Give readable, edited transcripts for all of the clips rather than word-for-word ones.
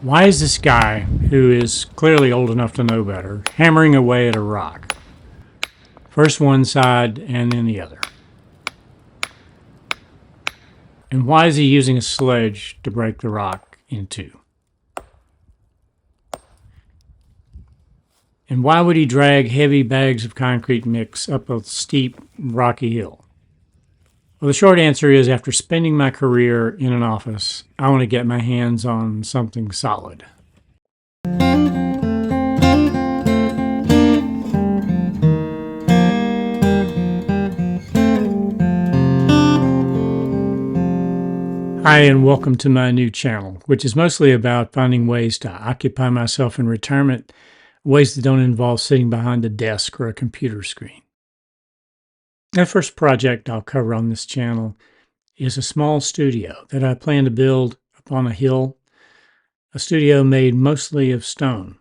Why is this guy, who is clearly old enough to know better, hammering away at a rock? First one side and then the other. And why is he using a sledge to break the rock in two? And why would he drag heavy bags of concrete mix up a steep, rocky hill? Well, the short answer is, after spending my career in an office, I want to get my hands on something solid. Hi, and welcome to my new channel, which is mostly about finding ways to occupy myself in retirement, ways that don't involve sitting behind a desk or a computer screen. The first project I'll cover on this channel is a small studio that I plan to build up on a hill, a studio made mostly of stone.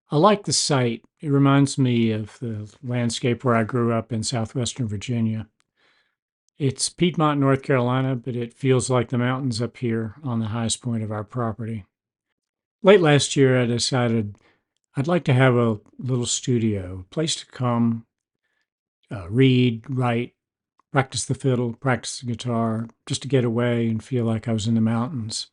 I like the site. It reminds me of the landscape where I grew up in southwestern Virginia. It's Piedmont, North Carolina, but it feels like the mountains up here on the highest point of our property. Late last year, I decided I'd like to have a little studio, a place to come, read, write, practice the fiddle, practice the guitar, just to get away and feel like I was in the mountains.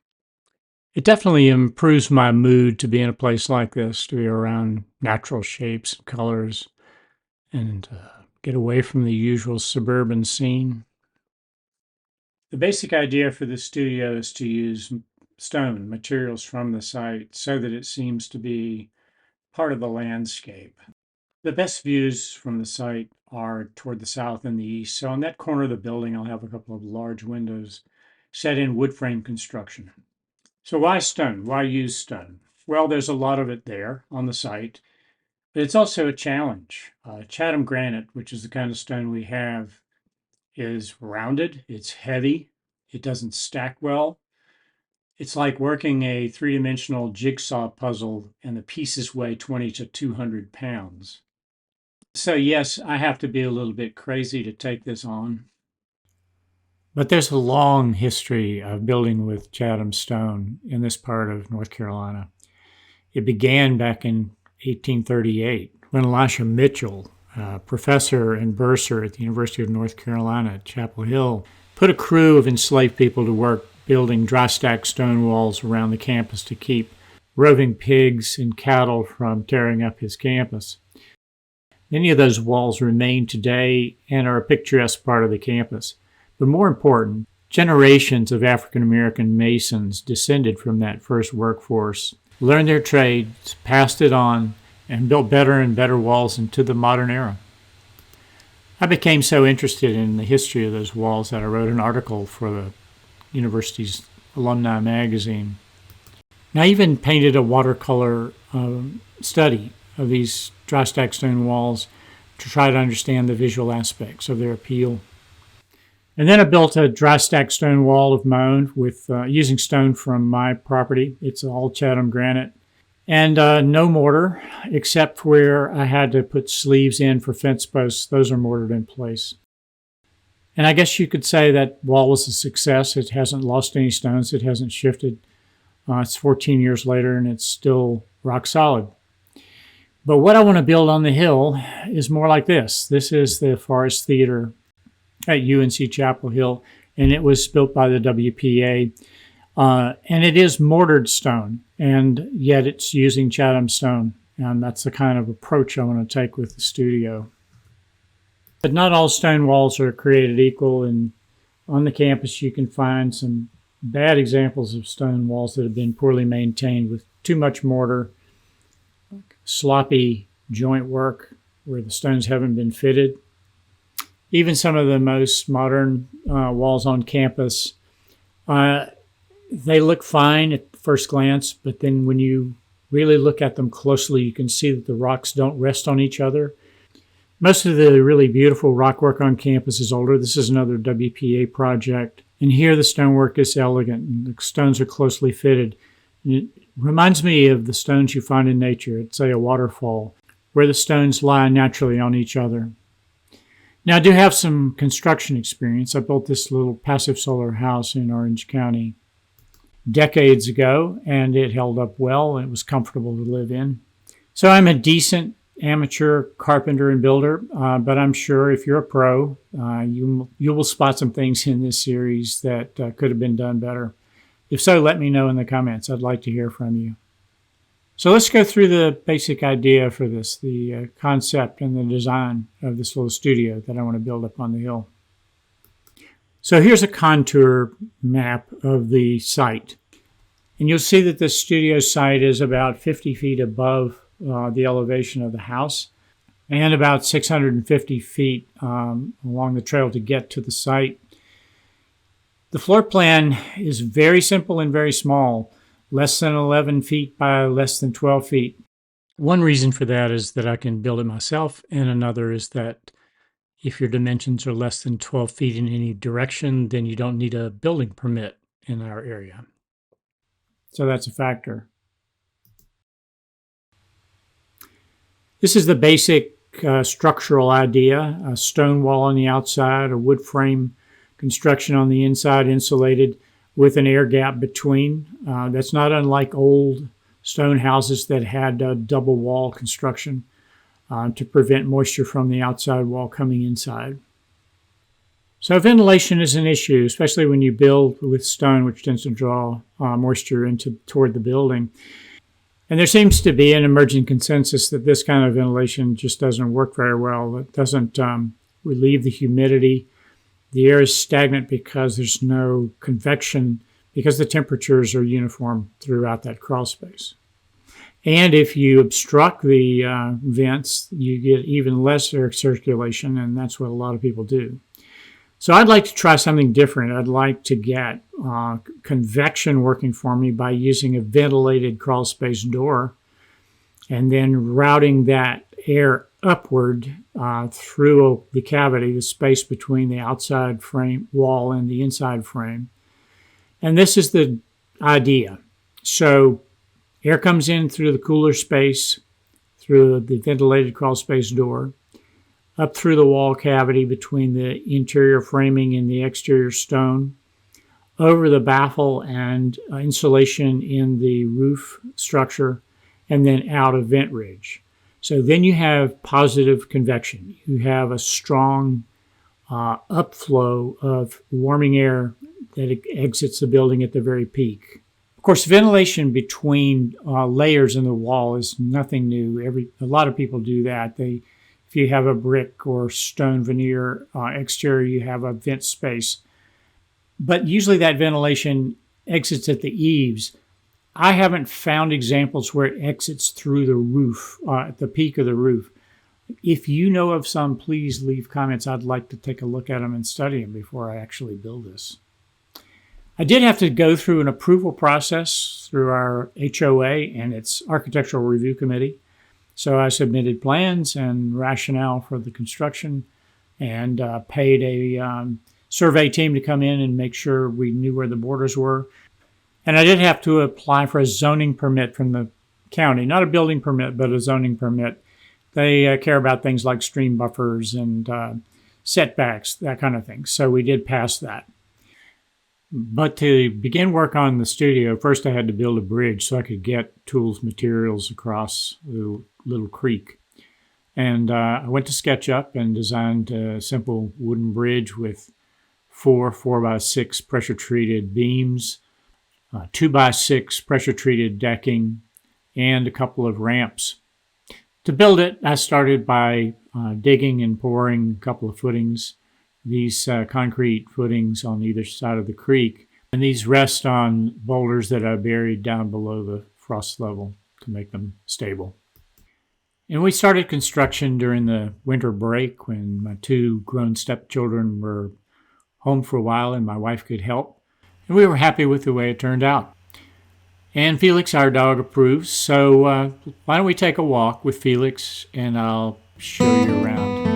It definitely improves my mood to be in a place like this, to be around natural shapes and colors, and get away from the usual suburban scene. The basic idea for the studio is to use stone materials from the site so that it seems to be part of the landscape. The best views from the site are toward the south and the east. So on that corner of the building, I'll have a couple of large windows set in wood frame construction. So why stone? Why use stone? Well, there's a lot of it there on the site, but it's also a challenge. Chatham granite, which is the kind of stone we have, is rounded, it's heavy, it doesn't stack well. It's like working a three-dimensional jigsaw puzzle, and the pieces weigh 20 to 200 pounds. So yes, I have to be a little bit crazy to take this on. But there's a long history of building with Chatham stone in this part of North Carolina. It began back in 1838 when Elisha Mitchell, professor and bursar at the University of North Carolina at Chapel Hill, put a crew of enslaved people to work building dry-stack stone walls around the campus to keep roving pigs and cattle from tearing up his campus. Many of those walls remain today and are a picturesque part of the campus. But more important, generations of African American masons descended from that first workforce, learned their trades, passed it on, and built better and better walls into the modern era. I became so interested in the history of those walls that I wrote an article for the university's alumni magazine. And I even painted a watercolor study of these dry stack stone walls to try to understand the visual aspects of their appeal. And then I built a dry stack stone wall of my own with using stone from my property. It's all Chatham granite. And no mortar, except where I had to put sleeves in for fence posts. Those are mortared in place. And I guess you could say that wall was a success. It hasn't lost any stones. It hasn't shifted. It's 14 years later, and it's still rock solid. But what I want to build on the hill is more like this. This is the Forest Theater at UNC Chapel Hill, and it was built by the WPA. And it is mortared stone, and yet it's using Chatham stone. And that's the kind of approach I want to take with the studio. But not all stone walls are created equal, and on the campus you can find some bad examples of stone walls that have been poorly maintained with too much mortar, sloppy joint work where the stones haven't been fitted. Even some of the most modern walls on campus, they look fine at first glance, but then when you really look at them closely, you can see that the rocks don't rest on each other. Most of the really beautiful rock work on campus is older. This is another WPA project. And here the stonework is elegant, and the stones are closely fitted. And it reminds me of the stones you find in nature, at, say, a waterfall, where the stones lie naturally on each other. Now, I do have some construction experience. I built this little passive solar house in Orange County. decades ago, and it held up well, and it was comfortable to live in. So I'm a decent amateur carpenter and builder, but I'm sure if you're a pro, you will spot some things in this series that could have been done better. If so, let me know in the comments. I'd like to hear from you. So let's go through the basic idea for this, the concept and the design of this little studio that I want to build up on the hill. So here's a contour map of the site. And you'll see that the studio site is about 50 feet above the elevation of the house and about 650 feet along the trail to get to the site. The floor plan is very simple and very small, less than 11 feet by less than 12 feet. One reason for that is that I can build it myself, and another is that if your dimensions are less than 12 feet in any direction, then you don't need a building permit in our area. So that's a factor. This is the basic structural idea: a stone wall on the outside, a wood frame construction on the inside, insulated with an air gap between. That's not unlike old stone houses that had a double wall construction to prevent moisture from the outside wall coming inside. So ventilation is an issue, especially when you build with stone, which tends to draw moisture toward the building. And there seems to be an emerging consensus that this kind of ventilation just doesn't work very well. It doesn't relieve the humidity. The air is stagnant because there's no convection, because the temperatures are uniform throughout that crawl space. And if you obstruct the vents, you get even less air circulation, and that's what a lot of people do. So I'd like to try something different. I'd like to get convection working for me by using a ventilated crawl space door and then routing that air upward through the cavity, the space between the outside frame wall and the inside frame. And this is the idea. So air comes in through the cooler space, through the ventilated crawl space door, up through the wall cavity between the interior framing and the exterior stone, over the baffle and insulation in the roof structure, and then out a vent ridge. So then you have positive convection. You have a strong upflow of warming air that exits the building at the very peak. Of course, ventilation between layers in the wall is nothing new. A lot of people do that. If you have a brick or stone veneer exterior, you have a vent space. But usually that ventilation exits at the eaves. I haven't found examples where it exits through the roof, at the peak of the roof. If you know of some, please leave comments. I'd like to take a look at them and study them before I actually build this. I did have to go through an approval process through our HOA and its Architectural Review Committee. So I submitted plans and rationale for the construction and paid a survey team to come in and make sure we knew where the borders were. And I did have to apply for a zoning permit from the county, not a building permit, but a zoning permit. They care about things like stream buffers and setbacks, that kind of thing. So we did pass that. But to begin work on the studio, first I had to build a bridge so I could get tools, materials across the little creek. And I went to SketchUp and designed a simple wooden bridge with 4x6 pressure-treated beams, 2x6 pressure-treated decking, and a couple of ramps. To build it, I started by digging and pouring a couple of footings. These concrete footings on either side of the creek, and these rest on boulders that I buried down below the frost level to make them stable. And we started construction during the winter break when my two grown stepchildren were home for a while and my wife could help, and we were happy with the way it turned out. And Felix, our dog, approves, so why don't we take a walk with Felix and I'll show you around.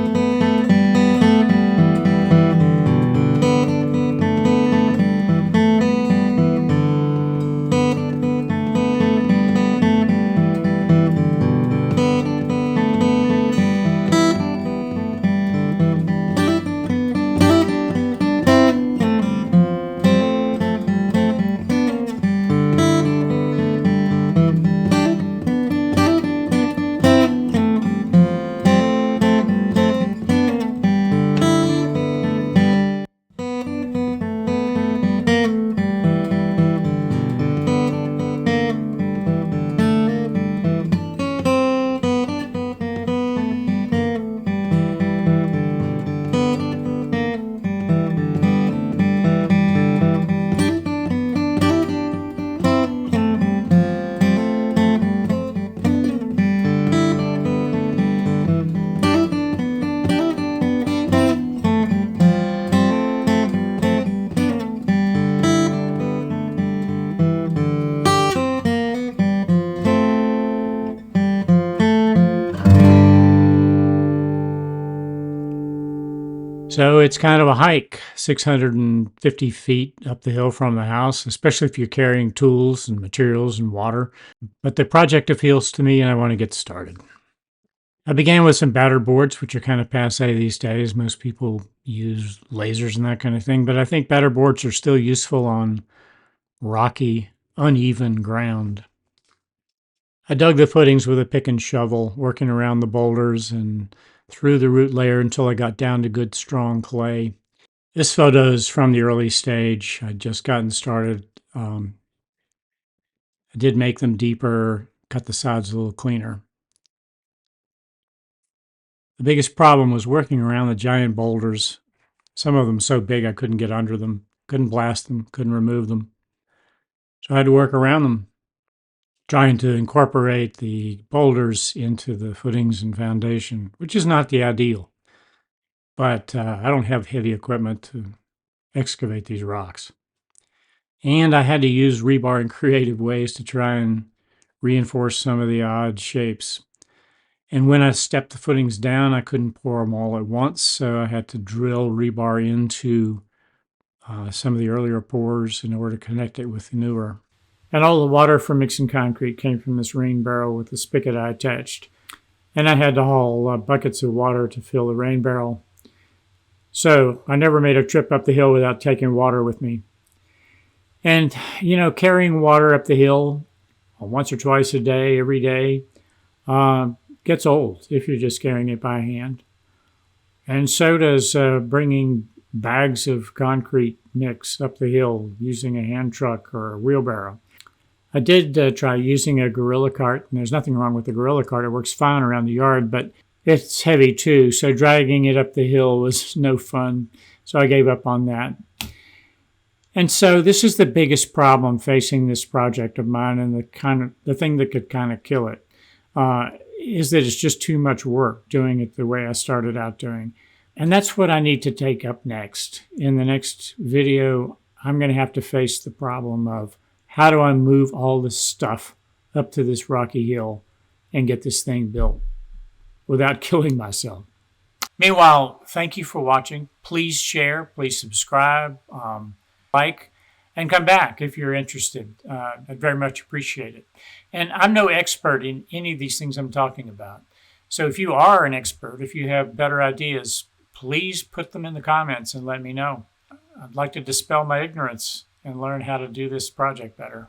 So it's kind of a hike, 650 feet up the hill from the house, especially if you're carrying tools and materials and water. But the project appeals to me and I want to get started. I began with some batter boards, which are kind of passe these days. Most people use lasers and that kind of thing, but I think batter boards are still useful on rocky, uneven ground. I dug the footings with a pick and shovel, working around the boulders and through the root layer until I got down to good, strong clay. This photo is from the early stage. I'd just gotten started. I did make them deeper, cut the sides a little cleaner. The biggest problem was working around the giant boulders. Some of them so big I couldn't get under them, couldn't blast them, couldn't remove them. So I had to work around them, trying to incorporate the boulders into the footings and foundation, which is not the ideal. But I don't have heavy equipment to excavate these rocks. And I had to use rebar in creative ways to try and reinforce some of the odd shapes. And when I stepped the footings down, I couldn't pour them all at once, so I had to drill rebar into some of the earlier pours in order to connect it with the newer. And all the water from mixing concrete came from this rain barrel with the spigot I attached. And I had to haul buckets of water to fill the rain barrel. So I never made a trip up the hill without taking water with me. And, carrying water up the hill once or twice a day, every day, gets old if you're just carrying it by hand. And so does bringing bags of concrete mix up the hill using a hand truck or a wheelbarrow. I did try using a gorilla cart, and there's nothing wrong with the gorilla cart. It works fine around the yard, but it's heavy too, so dragging it up the hill was no fun, so I gave up on that. And so this is the biggest problem facing this project of mine, and the thing that could kind of kill it is that it's just too much work doing it the way I started out doing. And that's what I need to take up next. In the next video, I'm going to have to face the problem of how do I move all this stuff up to this rocky hill and get this thing built without killing myself. Meanwhile, thank you for watching. Please share, please subscribe, like, and come back if you're interested. I'd very much appreciate it. And I'm no expert in any of these things I'm talking about. So if you are an expert, if you have better ideas, please put them in the comments and let me know. I'd like to dispel my ignorance and learn how to do this project better.